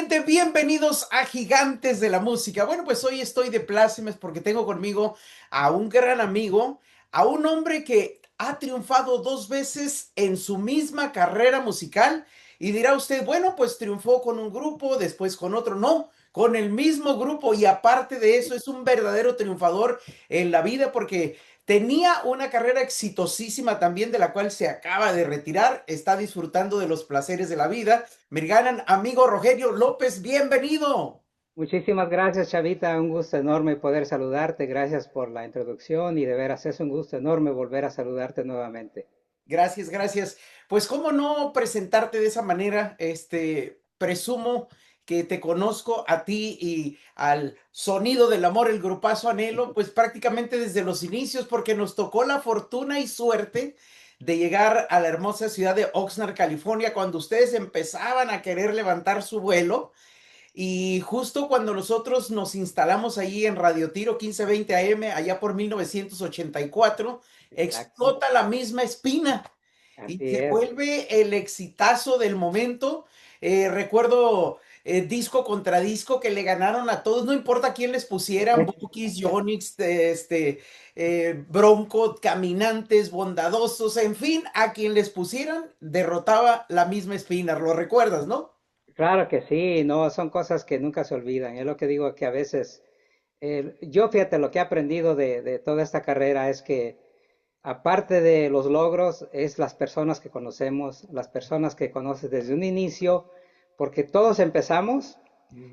gente, bienvenidos a Gigantes de la Música. Bueno, pues hoy estoy de plácemes porque tengo conmigo a un gran amigo, a un hombre que ha triunfado dos veces en su misma carrera musical. Y dirá usted, bueno, pues triunfó con un grupo, después con otro. No, con el mismo grupo y aparte de eso es un verdadero triunfador en la vida porque tenía una carrera exitosísima también de la cual se acaba de retirar, está disfrutando de los placeres de la vida. Mi gran amigo Rogelio López, bienvenido. Muchísimas gracias, Chavita. Un gusto enorme poder saludarte. Gracias por la introducción y de veras es un gusto enorme volver a saludarte nuevamente. Gracias, gracias. Pues cómo no presentarte de esa manera, presumo que te conozco a ti y al Sonido del Amor, el grupazo Anhelo, pues prácticamente desde los inicios, porque nos tocó la fortuna y suerte de llegar a la hermosa ciudad de Oxnard, California, cuando ustedes empezaban a querer levantar su vuelo. Y justo cuando nosotros nos instalamos allí en Radio Tiro 1520 AM, allá por 1984, Exacto. explota la misma espina y Así se es. vuelve el exitazo del momento. Recuerdo disco contra disco que le ganaron a todos, no importa quién les pusieran, Bukis, Yonix, Bronco, Caminantes, Bondadosos, en fin, a quien les pusieran, derrotaba la misma espina. ¿Lo recuerdas, no? Claro que sí, no, son cosas que nunca se olvidan. Es lo que digo que a veces, yo fíjate, lo que he aprendido de toda esta carrera es que aparte de los logros, es las personas que conocemos, las personas que conoces desde un inicio, porque todos empezamos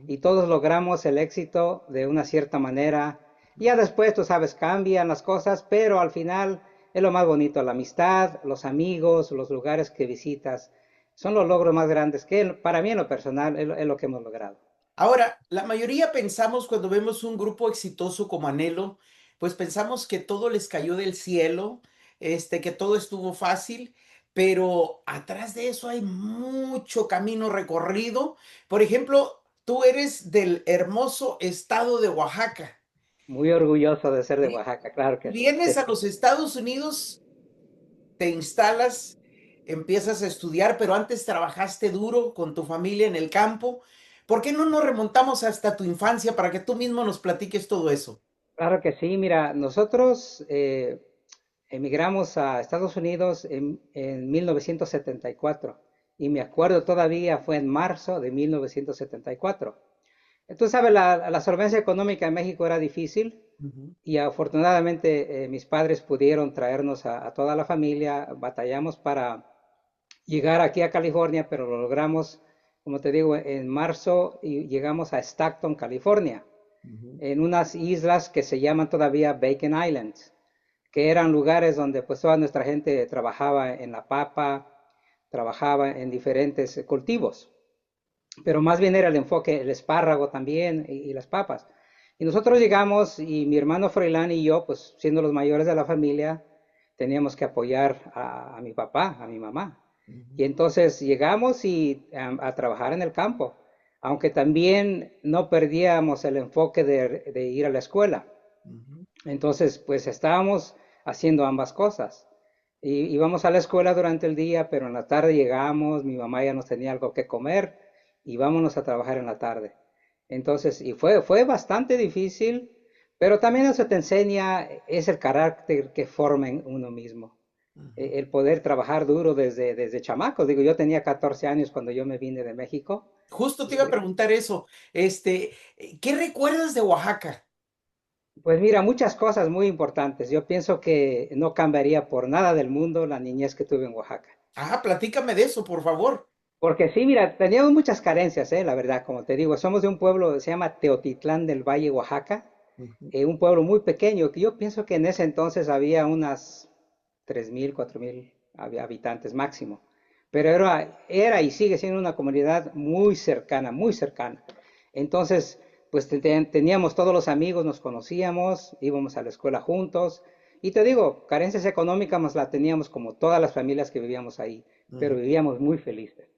y todos logramos el éxito de una cierta manera. Ya después, tú sabes, cambian las cosas, pero al final es lo más bonito, la amistad, los amigos, los lugares que visitas, son los logros más grandes que para mí en lo personal es lo que hemos logrado. Ahora, la mayoría pensamos cuando vemos un grupo exitoso como Anhelo, pues pensamos que todo les cayó del cielo, que todo estuvo fácil, pero atrás de eso hay mucho camino recorrido. Por ejemplo, tú eres del hermoso estado de Oaxaca. Muy orgulloso de ser de ¿Sí? Oaxaca, claro que sí. Vienes a los Estados Unidos, te instalas, empiezas a estudiar, pero antes trabajaste duro con tu familia en el campo. ¿Por qué no nos remontamos hasta tu infancia para que tú mismo nos platiques todo eso? Claro que sí, mira, nosotros emigramos a Estados Unidos en 1974 y me acuerdo todavía fue en marzo de 1974. Tú sabes, la solvencia económica en México era difícil Ujú. y afortunadamente mis padres pudieron traernos a toda la familia, batallamos para llegar aquí a California, pero lo logramos, como te digo, en marzo y llegamos a Stockton, California, Ujú. en unas islas que se llaman todavía Bacon Islands, que eran lugares donde pues toda nuestra gente trabajaba en la papa, trabajaba en diferentes cultivos, pero más bien era el enfoque, el espárrago también y las papas. Y nosotros llegamos y mi hermano Froilán y yo, pues siendo los mayores de la familia, teníamos que apoyar a mi papá, a mi mamá. Ujú. Y entonces llegamos y a trabajar en el campo, aunque también no perdíamos el enfoque de ir a la escuela. Ujú. Entonces, pues estábamos haciendo ambas cosas. Y íbamos a la escuela durante el día, pero en la tarde llegamos, mi mamá ya nos tenía algo que comer y vámonos a trabajar en la tarde. Entonces, y fue bastante difícil, pero también eso te enseña, es el carácter que forma en uno mismo. Ujú. El poder trabajar duro desde chamaco. Digo, yo tenía 14 años cuando yo me vine de México. Justo te iba a preguntar eso. ¿Qué recuerdas de Oaxaca? Pues mira, muchas cosas muy importantes. Yo pienso que no cambiaría por nada del mundo la niñez que tuve en Oaxaca. Ah, platícame de eso, por favor. Porque sí, mira, teníamos muchas carencias, la verdad, como te digo, somos de un pueblo que se llama Teotitlán del Valle, Oaxaca, Ujú. un pueblo muy pequeño, que yo pienso que en ese entonces había unas 3,000, 4,000 habitantes máximo. Pero era y sigue siendo una comunidad muy cercana, muy cercana. Entonces, pues teníamos todos los amigos, nos conocíamos, íbamos a la escuela juntos. Y te digo, carencias económicas más la teníamos como todas las familias que vivíamos ahí, pero Ujú. vivíamos muy felices.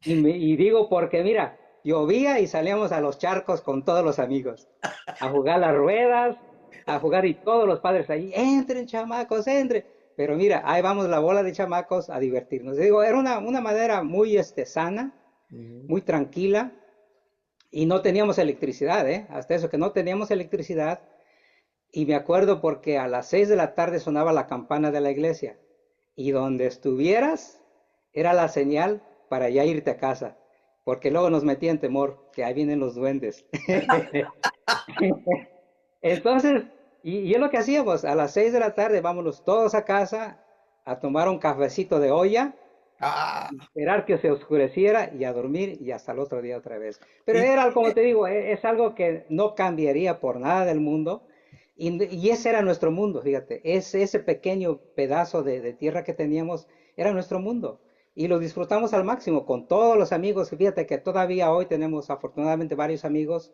Y digo porque, mira, llovía y salíamos a los charcos con todos los amigos, a jugar las ruedas, a jugar y todos los padres ahí, entren chamacos, entren. Pero mira, ahí vamos la bola de chamacos a divertirnos. Digo, era una manera muy sana, Ujú. muy tranquila, Y no teníamos electricidad, ¿eh? Hasta eso, que no teníamos electricidad. Y me acuerdo porque a las 6 de la tarde sonaba la campana de la iglesia. Y donde estuvieras era la señal para ya irte a casa. Porque luego nos metía en temor, que ahí vienen los duendes. Entonces, y es lo que hacíamos, a las 6 de la tarde vámonos todos a casa a tomar un cafecito de olla, Ah, esperar que se oscureciera y a dormir y hasta el otro día otra vez. Pero y era, como te digo, es algo que no cambiaría por nada del mundo. Y ese era nuestro mundo, fíjate, ese pequeño pedazo de tierra que teníamos era nuestro mundo. Y lo disfrutamos al máximo con todos los amigos. Fíjate que todavía hoy tenemos afortunadamente varios amigos.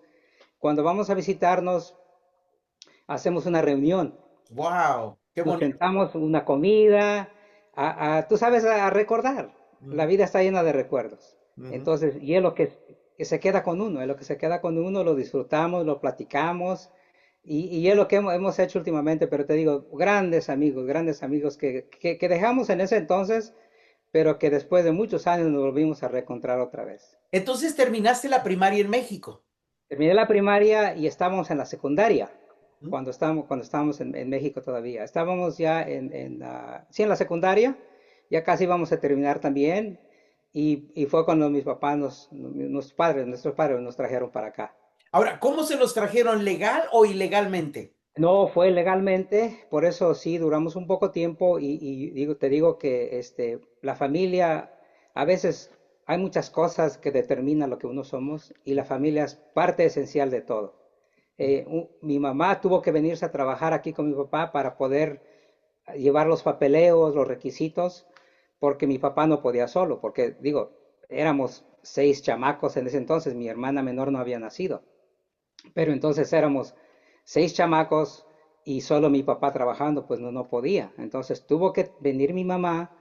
Cuando vamos a visitarnos, hacemos una reunión, wow, qué nos bonito. sentamos una comida, tú sabes, a recordar. La Ujú, vida está llena de recuerdos. ujú. Entonces, y es lo que se queda con uno, es lo que se queda con uno, lo disfrutamos, lo platicamos, y es lo que hemos hecho últimamente, pero te digo, grandes amigos que dejamos en ese entonces, pero que después de muchos años nos volvimos a reencontrar otra vez. Entonces terminaste la primaria en México. Terminé la primaria y estábamos en la secundaria, ¿Mm? cuando estábamos en México todavía. Estábamos ya sí, en la secundaria, ya casi íbamos a terminar también, y fue cuando mis papás, nuestros padres nos trajeron para acá. Ahora, ¿cómo se los trajeron, legal o ilegalmente? No fue legalmente, por eso sí duramos un poco tiempo te digo que la familia, a veces hay muchas cosas que determinan lo que uno somos y la familia es parte esencial de todo. Mi mamá tuvo que venirse a trabajar aquí con mi papá para poder llevar los papeleos, los requisitos, porque mi papá no podía solo, porque digo, éramos 6 chamacos en ese entonces, mi hermana menor no había nacido. Pero entonces éramos 6 chamacos y solo mi papá trabajando, pues no podía. Entonces tuvo que venir mi mamá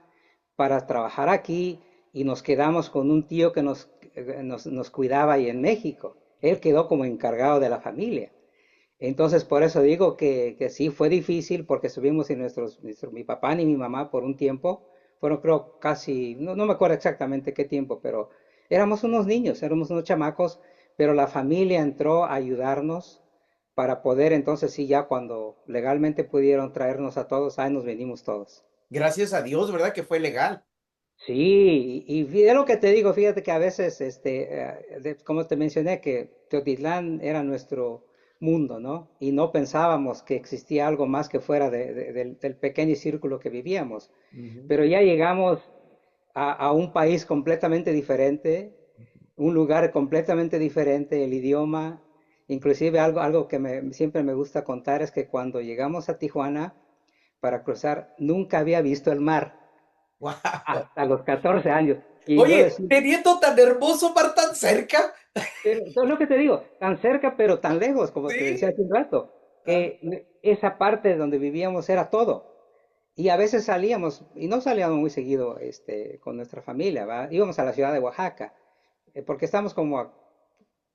para trabajar aquí y nos quedamos con un tío que nos cuidaba ahí en México. Él quedó como encargado de la familia. Entonces por eso digo que sí fue difícil porque estuvimos sin mi papá ni mi mamá por un tiempo. Fueron creo casi, no me acuerdo exactamente qué tiempo, pero éramos unos niños, éramos unos chamacos, pero la familia entró a ayudarnos para poder entonces sí, ya cuando legalmente pudieron traernos a todos, ahí nos venimos todos. Gracias a Dios, ¿verdad? Que fue legal. Sí, y es lo que te digo, fíjate que a veces, como te mencioné, que Teotitlán era nuestro mundo, ¿no? Y no pensábamos que existía algo más que fuera del pequeño círculo que vivíamos. Ujú, Pero ya llegamos a un país completamente diferente, un lugar completamente diferente, el idioma, inclusive algo que siempre me gusta contar es que cuando llegamos a Tijuana para cruzar, nunca había visto el mar wow. hasta los 14 años. Y yo Oye, decía, teniendo tan hermoso mar tan cerca. pero eso es lo que te digo, tan cerca pero tan lejos, como te decía Sí. hace un rato, Ah, que esa parte donde vivíamos era todo. Y a veces salíamos, y no salíamos muy seguido con nuestra familia, ¿va? Íbamos a la ciudad de Oaxaca, porque estamos como a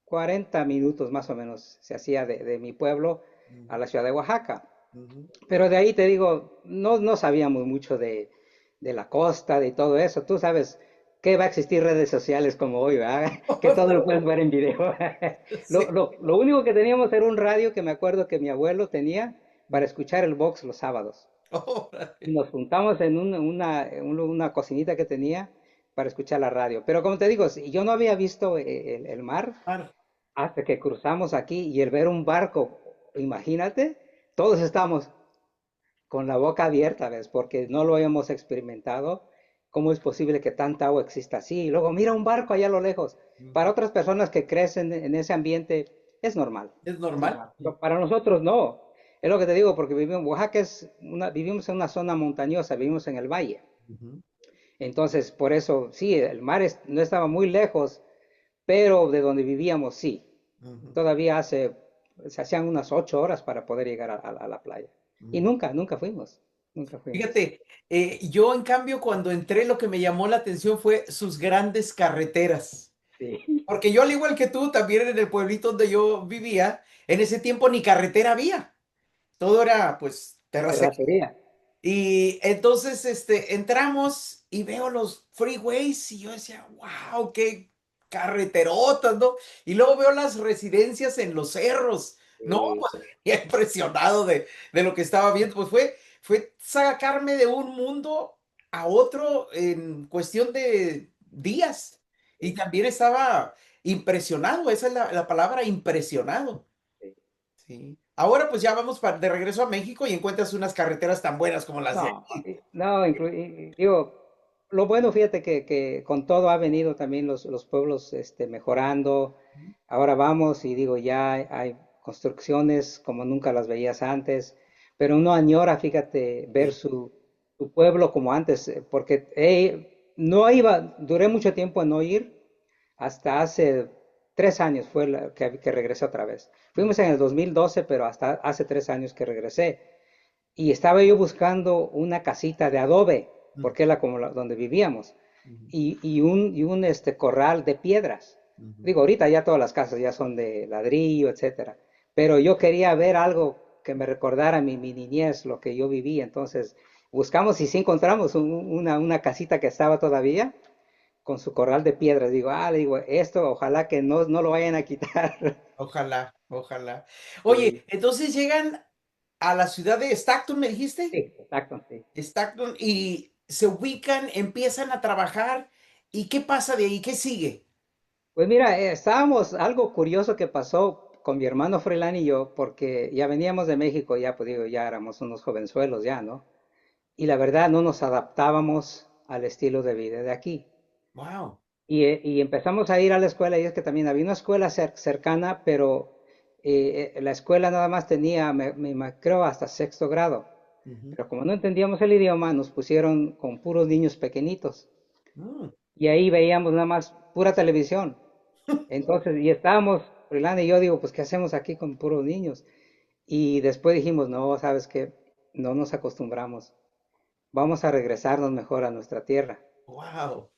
40 minutos más o menos, se hacía de mi pueblo a ujú, la ciudad de Oaxaca. ujú. Pero de ahí te digo, no sabíamos mucho de la costa, de todo eso. Tú sabes que va a existir redes sociales como hoy, ¿verdad? Que todo lo puedes ver en video. Sí. Lo único que teníamos era un radio que me acuerdo que mi abuelo tenía para escuchar el box los sábados. Y Órale. nos juntamos en una cocinita que tenía para escuchar la radio. Pero como te digo, yo no había visto el mar Mar. hasta que cruzamos aquí y el ver un barco, imagínate, todos estamos con la boca abierta, ¿ves? Porque no lo habíamos experimentado. ¿Cómo es posible que tanta agua exista así? Y luego mira un barco allá a lo lejos. Para Ujú. otras personas que crecen en ese ambiente es normal, ¿Es es normal? normal. Pero para nosotros no. Es lo que te digo, porque vivimos en Oaxaca, vivimos en una zona montañosa, vivimos en el valle. Ujú, Entonces, por eso, sí, el mar no estaba muy lejos, pero de donde vivíamos, sí. ujú, Todavía se hacían unas 8 horas para poder llegar a la playa. Y ujú. nunca fuimos, nunca fuimos. Fíjate, yo en cambio cuando entré lo que me llamó la atención fue sus grandes carreteras. Sí, Porque yo al igual que tú, también en el pueblito donde yo vivía, en ese tiempo ni carretera había. Todo era pues terracería. terracería. Y entonces entramos y veo los freeways y yo decía, wow, qué. carreterotas, ¿no? Y luego veo las residencias en los cerros. No, Sí, pues ya impresionado de lo que estaba viendo. Pues fue sacarme de un mundo a otro en cuestión de días. Y sí, también estaba impresionado, esa es la palabra, impresionado. sí. Sí. Ahora pues ya vamos de regreso a México y encuentras unas carreteras tan buenas como las de No, aquí. no, digo, lo bueno, fíjate que con todo ha venido también los pueblos mejorando. Ahora vamos y digo, ya hay construcciones como nunca las veías antes, pero uno añora, fíjate, ver Sí. su pueblo como antes, porque no iba, duré mucho tiempo en no ir, hasta hace 3 años fue que regresé otra vez. Fuimos en el 2012, pero hasta hace 3 años que regresé. Y estaba yo buscando una casita de adobe, Mm, porque era como donde vivíamos, ujú, y un corral de piedras. ujú. Digo, ahorita ya todas las casas ya son de ladrillo, etcétera. Pero yo quería ver algo que me recordara mi niñez, lo que yo viví. Entonces buscamos y sí encontramos una casita que estaba todavía con su corral de piedras. Digo, le digo, esto ojalá que no lo vayan a quitar. Ojalá, ojalá. Sí, Oye, entonces llegan a la ciudad de Stockton, ¿me dijiste? sí, exacto, sí. Stockton y se ubican, empiezan a trabajar. ¿Y qué pasa de ahí? ¿Qué sigue? Pues mira, estábamos, algo curioso que pasó con mi hermano Freeland y yo, porque ya veníamos de México, ya pues digo, ya éramos unos jovenzuelos ya, ¿no? Y la verdad no nos adaptábamos al estilo de vida de aquí. Wow. Y empezamos a ir a la escuela, y es que también había una escuela cercana, pero la escuela nada más tenía, creo, hasta sexto grado. Ujú. Pero como no entendíamos el idioma, nos pusieron con puros niños pequeñitos. Mm. Y ahí veíamos nada más pura televisión. Entonces, y estábamos, Frilán y yo digo, pues, ¿qué hacemos aquí con puros niños? Y después dijimos, no, ¿sabes qué? No nos acostumbramos. Vamos a regresarnos mejor a nuestra tierra. Wow.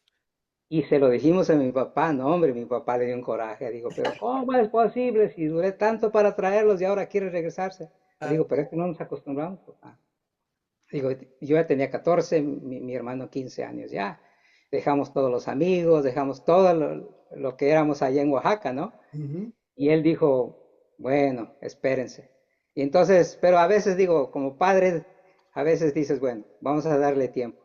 Y se lo dijimos a mi papá, no, hombre, mi papá le dio un coraje. Digo, pero ¿cómo es posible si duré tanto para traerlos y ahora quiere regresarse? Le Ah, digo, pero es que no nos acostumbramos, papá. Digo, yo ya tenía 14, mi hermano 15 años ya. Dejamos todos los amigos, dejamos todo lo que éramos allá en Oaxaca, ¿no? ujú, Y él dijo, bueno, espérense. Y entonces, pero a veces digo, como padre, a veces dices, bueno, vamos a darle tiempo.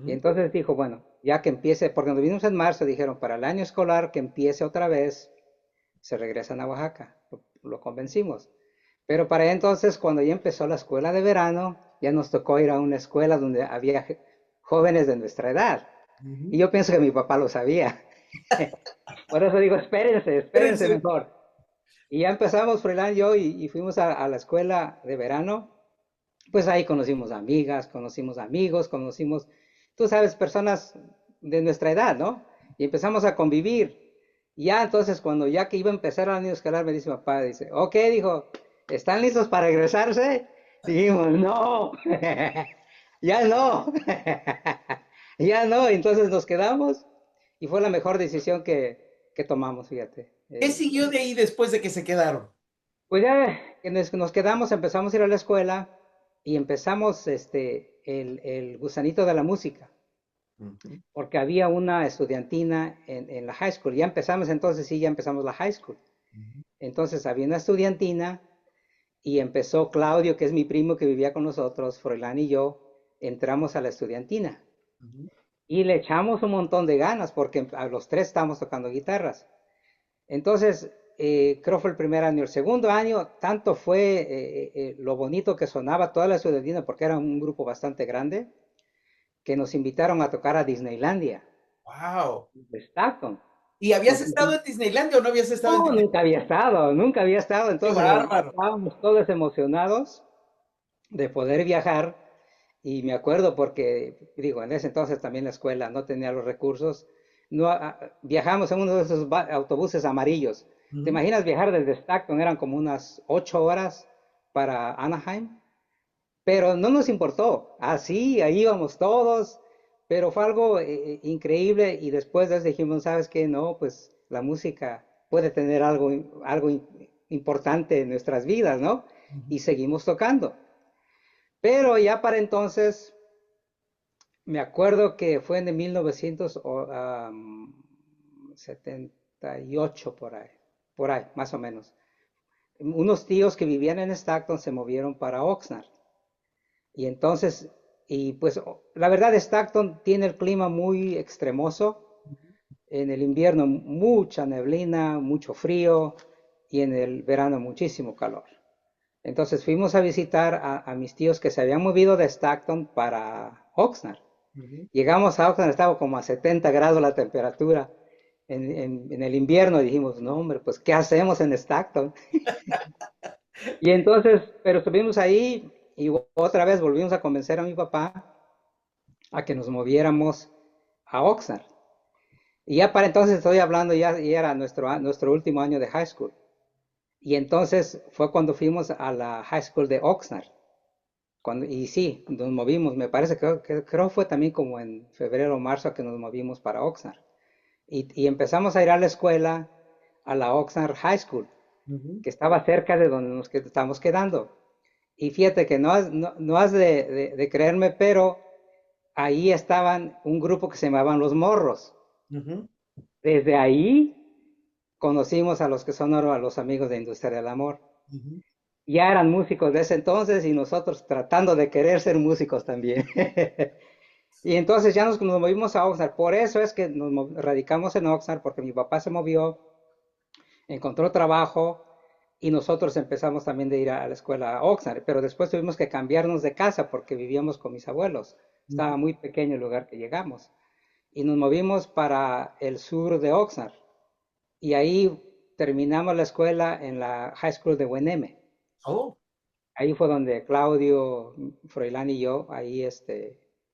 Y ujú. entonces dijo, bueno, ya que empiece, porque nos vinimos en marzo, dijeron, para el año escolar que empiece otra vez, se regresan a Oaxaca. Lo convencimos. Pero para entonces, cuando ya empezó la escuela de verano, ya nos tocó ir a una escuela donde había jóvenes de nuestra edad. Y Ujú. yo pienso que mi papá lo sabía. Por eso digo, espérense, espérense Espérense. mejor. Y ya empezamos, Freeland y yo, y fuimos a la escuela de verano. Pues ahí conocimos amigas, conocimos amigos, conocimos, tú sabes, personas de nuestra edad, ¿no? Y empezamos a convivir. Y ya entonces, cuando ya que iba a empezar el año escolar, me dice mi papá, dice, ok, dijo, ¿están listos para regresarse? Dijimos, no, ya no, ya no. Entonces nos quedamos y fue la mejor decisión que tomamos, fíjate. ¿Qué siguió de ahí después de que se quedaron? Pues ya que nos quedamos, empezamos a ir a la escuela y empezamos el gusanito de la música, Ujú, porque había una estudiantina en la high school. Ya empezamos entonces, sí, ya empezamos la high school. ujú, Entonces había una estudiantina y empezó Claudio, que es mi primo que vivía con nosotros, Froilán y yo, entramos a la estudiantina ujú. y le echamos un montón de ganas porque a los tres estábamos tocando guitarras. Entonces, creo fue el primer año. El segundo año, tanto fue lo bonito que sonaba toda la estudiantina, porque era un grupo bastante grande, que nos invitaron a tocar a Disneylandia, Wow. de Stockton. ¿Y habías Nos estado invitaron. en Disneylandia o no habías estado en No, Disneylandia? nunca había estado, nunca había estado. ¡Qué Entonces, bárbaro! estábamos todos emocionados de poder viajar. Y me acuerdo porque, digo, en ese entonces también la escuela no tenía los recursos. No, viajamos en uno de esos autobuses amarillos. ¿Te Ujú. imaginas viajar desde Stockton? Eran como unas 8 horas para Anaheim, pero no nos importó. Así, ahí íbamos todos, pero fue algo increíble y después de eso dijimos, ¿sabes qué? No, pues la música puede tener algo importante en nuestras vidas, ¿no? Ujú. Y seguimos tocando. Pero ya para entonces me acuerdo que fue en 1970, 98 por ahí, más o menos. Unos tíos que vivían en Stockton se movieron para Oxnard. Y entonces, y pues la verdad, Stockton tiene el clima muy extremoso. En el invierno mucha neblina, mucho frío y en el verano muchísimo calor. Entonces fuimos a visitar a mis tíos que se habían movido de Stockton para Oxnard. Ujú. Llegamos a Oxnard, estaba como a 70 grados la temperatura en el invierno y dijimos, no hombre, pues ¿qué hacemos en Stockton? Y entonces, pero estuvimos ahí y otra vez volvimos a convencer a mi papá a que nos moviéramos a Oxnard. Y ya para entonces estoy hablando, ya era nuestro último año de high school. Y entonces fue cuando fuimos a la high school de Oxnard. Y sí, nos movimos, me parece que creo fue también como en febrero o marzo que nos movimos para Oxnard. Y empezamos a ir a la escuela, a la Oxnard High School, Ujú. que estaba cerca de donde nos estamos quedando. Y fíjate que no has de creerme, pero ahí estaban un grupo que se llamaban Los Morros. Ujú. Desde ahí conocimos a los que son ahora los amigos de Industria del Amor. Ujú. Ya eran músicos de ese entonces y nosotros tratando de querer ser músicos también. Y entonces ya nos movimos a Oxnard. Por eso es que radicamos en Oxnard, porque mi papá se movió, encontró trabajo y nosotros empezamos también de ir a la escuela a Oxnard. Pero después tuvimos que cambiarnos de casa porque vivíamos con mis abuelos. Ujú. Estaba muy pequeño el lugar que llegamos. Y nos movimos para el sur de Oxnard. Y ahí terminamos la escuela en la High School de Hueneme. Oh. Ahí fue donde Claudio, Froilán y yo, ahí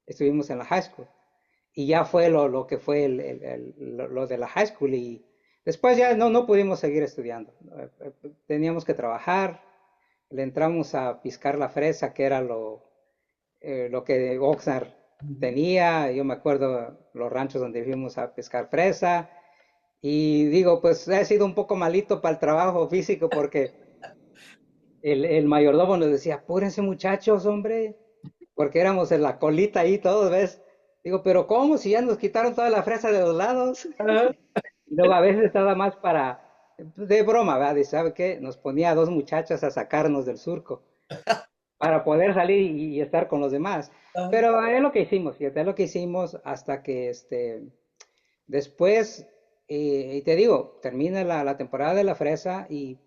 estuvimos en la high school. Y ya fue lo que fue lo de la high school. Y después ya no pudimos seguir estudiando. Teníamos que trabajar. Le entramos a piscar la fresa, que era lo que Oxnard Ujú. tenía. Yo me acuerdo los ranchos donde fuimos a pescar fresa. Y digo, pues he sido un poco malito para el trabajo físico porque el mayordomo nos decía, apúrense muchachos, hombre, porque éramos en la colita ahí todos, ¿ves? Digo, pero ¿cómo? Si ya nos quitaron toda la fresa de los lados. Ajá. Y luego a veces estaba más de broma, ¿verdad? Y ¿sabe qué? Nos ponía a dos muchachas a sacarnos del surco para poder salir y estar con los demás. Ajá. Pero es lo que hicimos, fíjate, es lo que hicimos hasta que después, y te digo, termina la temporada de la fresa y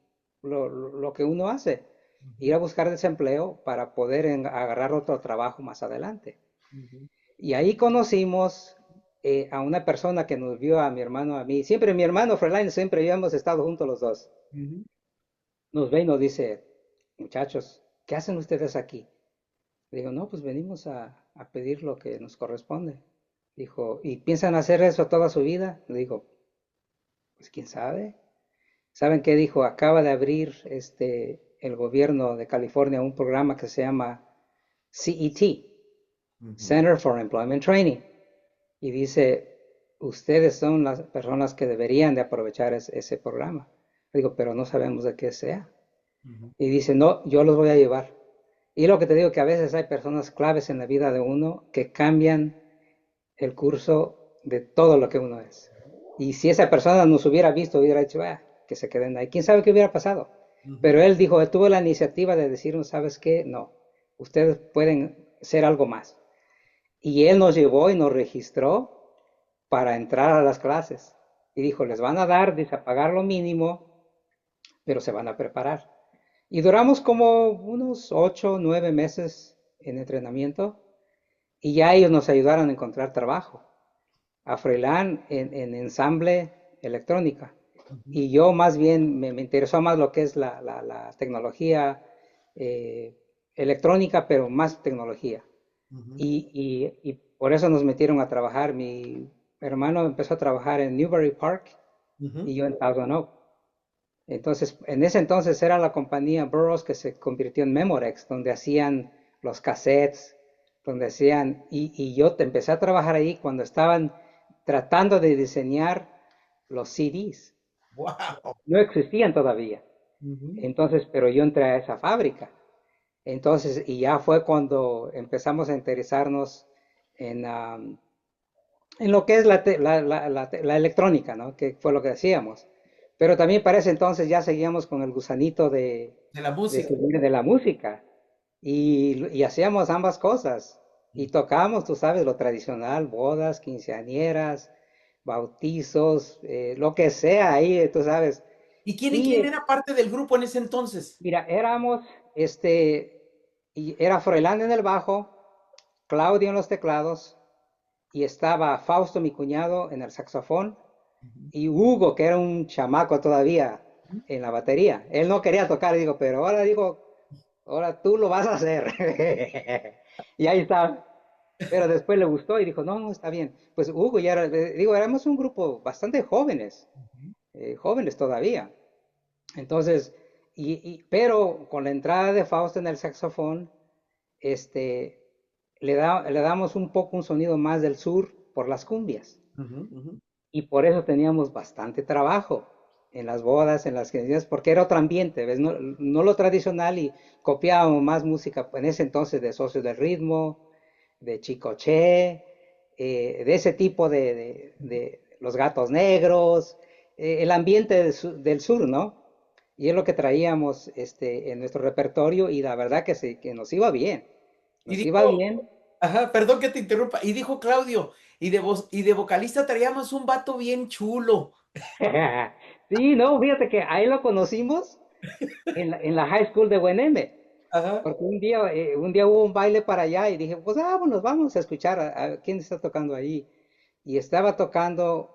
lo que uno hace, ir a buscar desempleo para poder agarrar otro trabajo más adelante. Ujú. Y ahí conocimos a una persona que nos vio a mi hermano, a mí. Siempre mi hermano Fräulein, siempre habíamos estado juntos los dos. Ujú. Nos ve y nos dice, muchachos, ¿qué hacen ustedes aquí? Le digo, no, pues venimos a pedir lo que nos corresponde. Dijo, ¿y piensan hacer eso toda su vida? Le digo, pues quién sabe. ¿Saben qué dijo? Acaba de abrir el gobierno de California un programa que se llama CET, Ujú. Center for Employment Training. Y dice, ustedes son las personas que deberían de aprovechar ese programa. Digo, pero no sabemos de qué sea. Ujú. Y dice, no, yo los voy a llevar. Y lo que te digo que a veces hay personas claves en la vida de uno que cambian el curso de todo lo que uno es. Y si esa persona nos hubiera visto, hubiera dicho, ah, que se queden ahí. ¿Quién sabe qué hubiera pasado? Ujú. Pero él dijo, él tuvo la iniciativa de decirnos, ¿sabes qué? No, ustedes pueden ser algo más. Y él nos llevó y nos registró para entrar a las clases. Y dijo, les van a dar, dice, a pagar lo mínimo, pero se van a preparar. Y duramos como unos 8 o 9 meses en entrenamiento y ya ellos nos ayudaron a encontrar trabajo. A Froilán en ensamble electrónica. Ujú. Y yo más bien me interesó más lo que es la tecnología eh, electrónica, pero más tecnología. Ujú. Y por eso nos metieron a trabajar. Mi hermano empezó a trabajar en Newbury Park Ujú. y yo en Thousand Oak. Entonces, en ese entonces era la compañía Burroughs que se convirtió en Memorex, donde hacían los cassettes, donde hacían, y yo empecé a trabajar ahí cuando estaban tratando de diseñar los CDs. Wow. No existían todavía. Ujú. Entonces, pero yo entré a esa fábrica. Entonces, y ya fue cuando empezamos a interesarnos en en lo que es la electrónica, ¿no? Que fue lo que decíamos. Pero también para ese entonces ya seguíamos con el gusanito de la de música. seguir de la música y hacíamos ambas cosas. Y tocábamos, tú sabes, lo tradicional, bodas, quinceañeras, bautizos, lo que sea ahí, tú sabes. Y ¿Quién era parte del grupo en ese entonces? mira, este, y era Froilán en el bajo, Claudio en los teclados, y estaba Fausto, mi cuñado, en el saxofón, Ujú, y Hugo, que era un chamaco todavía, ujú. en la batería. Él no quería tocar, digo, pero ahora digo, ahora tú lo vas a hacer. Y ahí está. Pero después le gustó y dijo, no, no, está bien. Pues Hugo ya era, digo, éramos un grupo bastante jóvenes, jóvenes todavía. Entonces, pero con la entrada de Fausto en el saxofón, este, le damos un poco un sonido más del sur por las cumbias. Ujú, ujú. Y por eso teníamos bastante trabajo en las bodas, en las quinceañeras, porque era otro ambiente, ¿ves? No, no lo tradicional y copiábamos más música en ese entonces de Socios del Ritmo, de Chicoche, de ese tipo de Los Gatos Negros, el ambiente del sur, ¿no? Y es lo que traíamos en nuestro repertorio y la verdad que, que nos iba bien, Y nos iba dijo, bien. ajá, perdón que te interrumpa, y dijo Claudio, y de voz, y de vocalista traíamos un vato bien chulo. Sí, no, fíjate que ahí lo conocimos en la high school de Bueneme. Ajá. Porque un día hubo un baile para allá y dije, pues vámonos, vamos a escuchar a quién está tocando ahí. Y estaba tocando,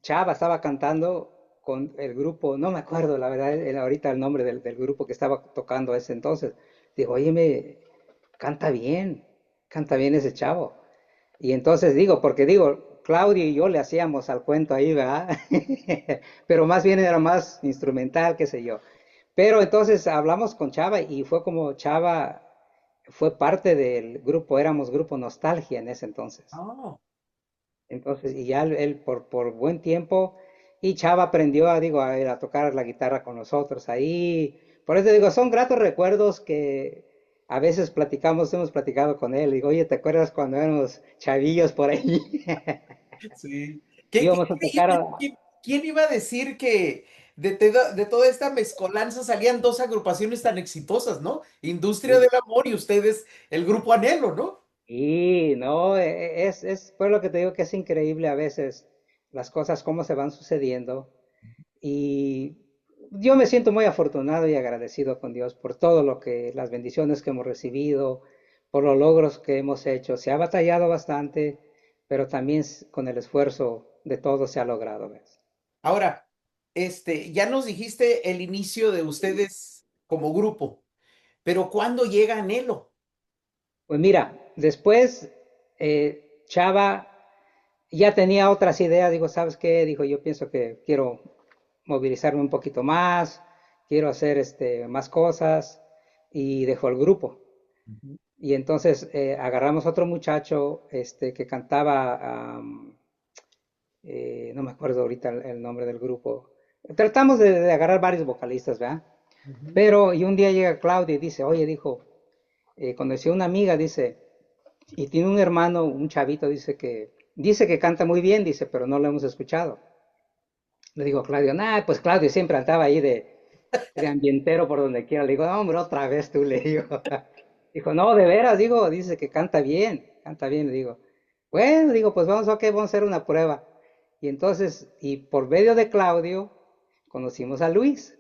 Chava estaba cantando con el grupo, no me acuerdo la verdad ahorita el nombre del grupo que estaba tocando ese entonces. Digo, oye, canta bien ese chavo. Y entonces digo, porque digo, Claudio y yo le hacíamos al cuento ahí, ¿verdad? Pero más bien era más instrumental, qué sé yo. Pero entonces hablamos con Chava y fue como Chava fue parte del grupo, éramos grupo Nostalgia en ese entonces. Oh. Entonces, y ya él por buen tiempo, y Chava aprendió digo, a tocar la guitarra con nosotros ahí. Por eso digo, son gratos recuerdos que a veces platicamos, hemos platicado con él. Digo, oye, ¿te acuerdas cuando éramos chavillos por ahí? Sí. Qué Íbamos a tocar increíble? ¿Quién iba a decir que de toda esta mezcolanza salían dos agrupaciones tan exitosas, ¿no? Industria del Amor y ustedes, el grupo Anhelo, ¿no? Y no, por lo que te digo que es increíble a veces las cosas, cómo se van sucediendo. Y yo me siento muy afortunado y agradecido con Dios por todo las bendiciones que hemos recibido, por los logros que hemos hecho. Se ha batallado bastante, pero también con el esfuerzo de todos se ha logrado, ¿ves? Ahora, ya nos dijiste el inicio de ustedes como grupo, pero ¿cuándo llega Anhelo? Pues mira, después Chava ya tenía otras ideas, digo, ¿sabes qué? Dijo, yo pienso que quiero movilizarme un poquito más, quiero hacer más cosas y dejó el grupo. Ujú. Y entonces agarramos otro muchacho que cantaba, no me acuerdo ahorita el nombre del grupo. Tratamos de agarrar varios vocalistas, ¿verdad? Ujú. Pero, y un día llega Claudia y dice, oye, dijo, conocí a una amiga, dice, y tiene un hermano, un chavito, dice que canta muy bien, dice, pero no lo hemos escuchado. Le digo, Claudio, nah, pues Claudio siempre andaba ahí de ambientero por donde quiera. Le digo, no, hombre, otra vez tú, le digo. Dijo, no, de veras, digo, dice que canta bien, le digo. Bueno, digo, pues vamos, ok, vamos a hacer una prueba. Y entonces, y por medio de Claudio, conocimos a Luis.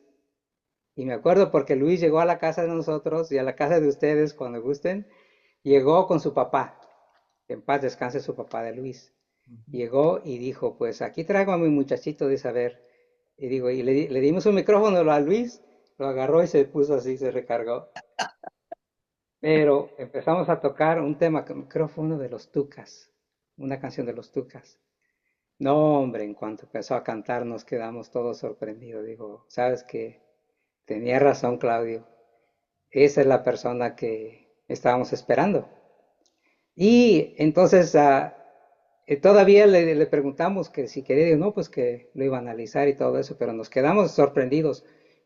Y me acuerdo porque Luis llegó a la casa de nosotros y a la casa de ustedes cuando gusten, llegó con su papá. Que en paz descanse su papá de Luis. Ujú. Llegó y dijo, pues aquí traigo a mi muchachito de saber. Y digo, y le dimos un micrófono a Luis, lo agarró y se puso así, se recargó. Pero empezamos a tocar un tema que creo fue uno de los Tucas, una canción de los Tucas. No, hombre, en cuanto empezó a cantar nos quedamos todos sorprendidos. Digo, ¿sabes qué? Tenía razón, Claudio. Esa es la persona que estábamos esperando. Y entonces todavía le preguntamos que si quería, digo, no, pues que lo iba a analizar y todo eso, pero nos quedamos sorprendidos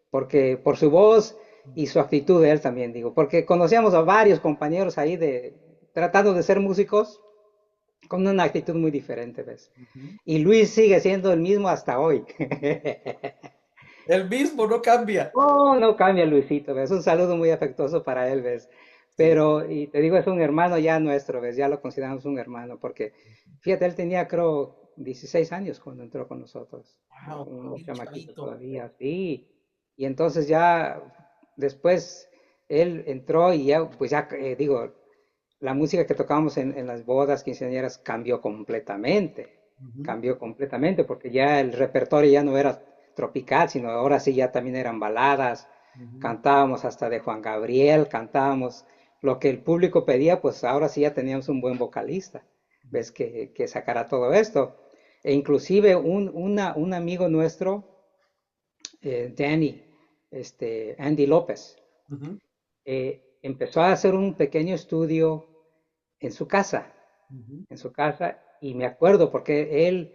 porque por su voz y su actitud de él también, digo, porque conocíamos a varios compañeros ahí tratando de ser músicos con una actitud muy diferente, ¿ves? Ujú. Y Luis sigue siendo el mismo hasta hoy. El mismo, no cambia. Oh, no cambia Luisito, ¿ves? Un saludo muy afectuoso para él, ¿ves? Sí. Pero, y te digo, es un hermano ya nuestro, ¿ves? Ya lo consideramos un hermano, porque, fíjate, él tenía, creo, 16 años cuando entró con nosotros. Wow, Un bien chamaquito chavito. todavía, sí. Y entonces ya, después, él entró y ya, pues ya, digo, la música que tocábamos en las bodas quinceañeras Ujú, cambió completamente, porque ya el repertorio ya no era tropical, sino ahora sí ya también eran baladas, ujú. cantábamos hasta de Juan Gabriel, cantábamos lo que el público pedía, pues ahora sí ya teníamos un buen vocalista, ves que sacara todo esto. E inclusive un amigo nuestro, Danny, Andy López, Ujú, empezó a hacer un pequeño estudio en su casa, ujú, y me acuerdo porque él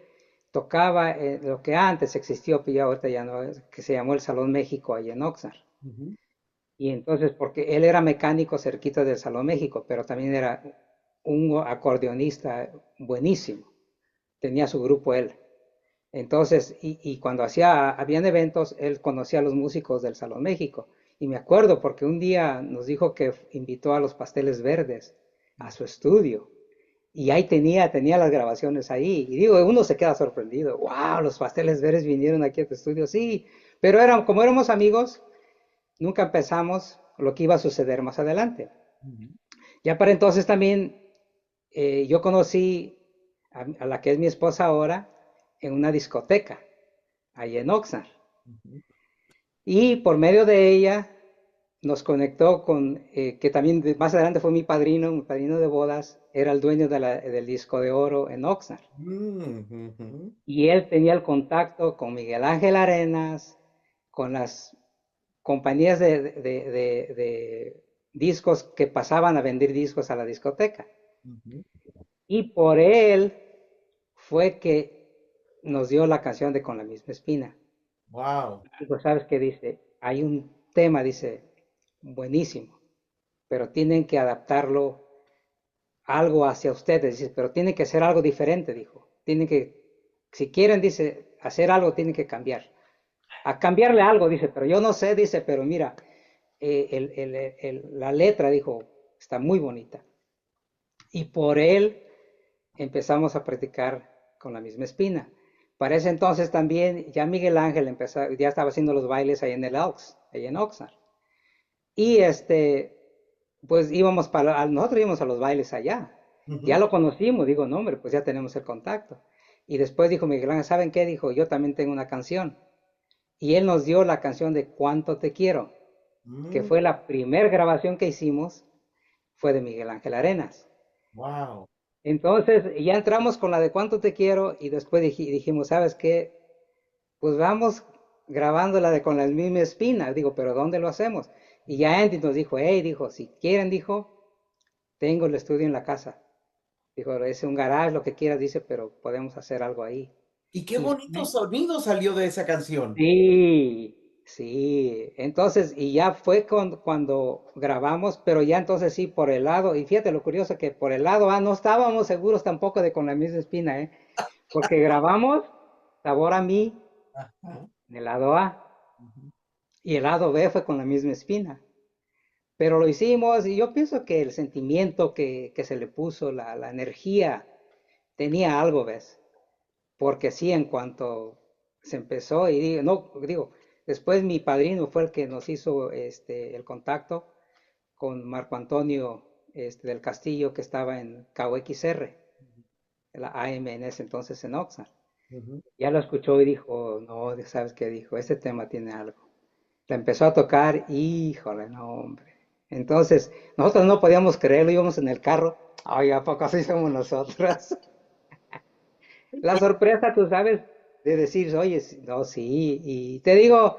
tocaba lo que antes existió, pero ya ahorita ya no, que se llamó el Salón México ahí en Oxnard. ujú, Y entonces, porque él era mecánico cerquita del Salón México, pero también era un acordeonista buenísimo, tenía su grupo él. Entonces, y cuando habían eventos, él conocía a los músicos del Salón México. Y me acuerdo porque un día nos dijo que invitó a los Pasteles Verdes a su estudio. Y ahí tenía las grabaciones ahí. Y digo, uno se queda sorprendido. Wow, los Pasteles Verdes vinieron aquí a tu estudio. Sí, pero como éramos amigos, nunca empezamos lo que iba a suceder más adelante. ujú, Ya para entonces también yo conocí a la que es mi esposa ahora en una discoteca, ahí en Oxnard. ujú. Y por medio de ella nos conectó con, que también más adelante fue mi padrino de bodas, era el dueño del disco de oro en Oxnard. Mm, ujú. Y él tenía el contacto con Miguel Ángel Arenas, con las compañías de discos que pasaban a vender discos a la discoteca. Ujú. Y por él fue que nos dio la canción de Con la misma espina. Wow. Y pues sabes que dice, hay un tema, dice, buenísimo, pero tienen que adaptarlo algo hacia ustedes, dice, pero tiene que ser algo diferente, dijo. Tienen que, si quieren, dice, hacer algo, tienen que cambiar. A cambiarle algo, dice, pero yo no sé, dice, pero mira, la letra, dijo, está muy bonita. Y por él empezamos a practicar con la misma espina. Para ese entonces también ya Miguel Ángel ya estaba haciendo los bailes ahí en el Elks, ahí en Oxnard. Y pues nosotros íbamos a los bailes allá. Ya Ujú. lo conocimos, digo, no, hombre, pues ya tenemos el contacto. Y después dijo Miguel Ángel, ¿saben qué? Dijo, yo también tengo una canción. Y él nos dio la canción de Cuánto te quiero, que Mm, fue la primer grabación que hicimos, fue de Miguel Ángel Arenas. wow. Entonces ya entramos con la de Cuánto te quiero y después dijimos, ¿sabes qué? Pues vamos grabando la de Con la misma espina. Digo, pero ¿dónde lo hacemos? Y ya Andy nos dijo, hey, dijo, si quieren, dijo, tengo el estudio en la casa. Dijo, es un garage, lo que quieras, dice, pero podemos hacer algo ahí. Y qué Y bonito sonido salió de esa canción. sí, sí. Entonces, y ya fue cuando grabamos, pero ya entonces sí, por el lado, y fíjate lo curioso que por el lado A no estábamos seguros tampoco de Con la misma espina, ¿eh? Porque grabamos Sabor a mí Ajá. en el lado A Ujú. y el lado B fue Con la misma espina. Pero lo hicimos y yo pienso que el sentimiento que se le puso, la energía, tenía algo, ¿ves? Porque sí, en cuanto se empezó, y digo, no, digo, después mi padrino fue el que nos hizo el contacto con Marco Antonio del Castillo, que estaba en KUXR, la AM en ese entonces en Oxnard. Ujú. Ya lo escuchó y dijo, no, ¿sabes qué? Dijo, este tema tiene algo. La empezó a tocar, híjole, no, hombre. Entonces, nosotros no podíamos creerlo, íbamos en el carro. Ay, ¿a poco así somos nosotros? La sorpresa, tú sabes, de decir, oye, no, sí, y te digo,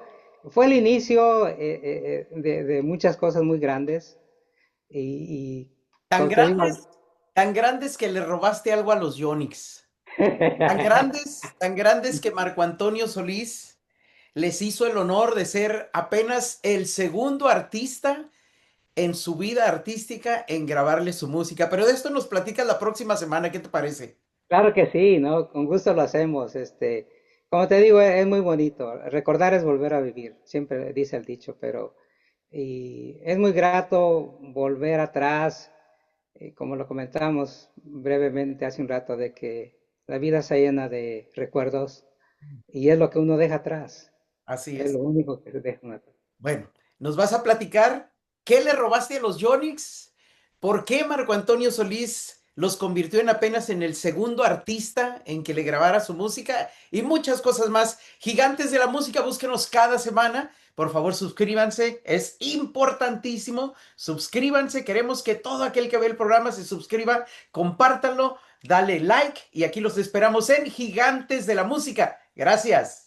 fue el inicio de muchas cosas muy grandes, y Tan te digo, grandes, tan grandes que le robaste algo a los Yonix. Tan grandes que Marco Antonio Solís les hizo el honor de ser apenas el segundo artista en su vida artística en grabarle su música. Pero de esto nos platicas la próxima semana, ¿qué te parece? Claro que sí, ¿no? Con gusto lo hacemos. Como te digo, es muy bonito. Recordar es volver a vivir, siempre dice el dicho, pero y es muy grato volver atrás, como lo comentamos brevemente hace un rato, de que la vida se llena de recuerdos y es lo que uno deja atrás, Así es es. lo único que se deja uno atrás. Bueno, nos vas a platicar qué le robaste a los Yonix, por qué Marco Antonio Solís los convirtió en apenas en el segundo artista en que le grabara su música y muchas cosas más. Gigantes de la música, búsquenos cada semana. Por favor, suscríbanse, es importantísimo. Suscríbanse, queremos que todo aquel que ve el programa se suscriba, compártanlo, dale like y aquí los esperamos en Gigantes de la Música. Gracias.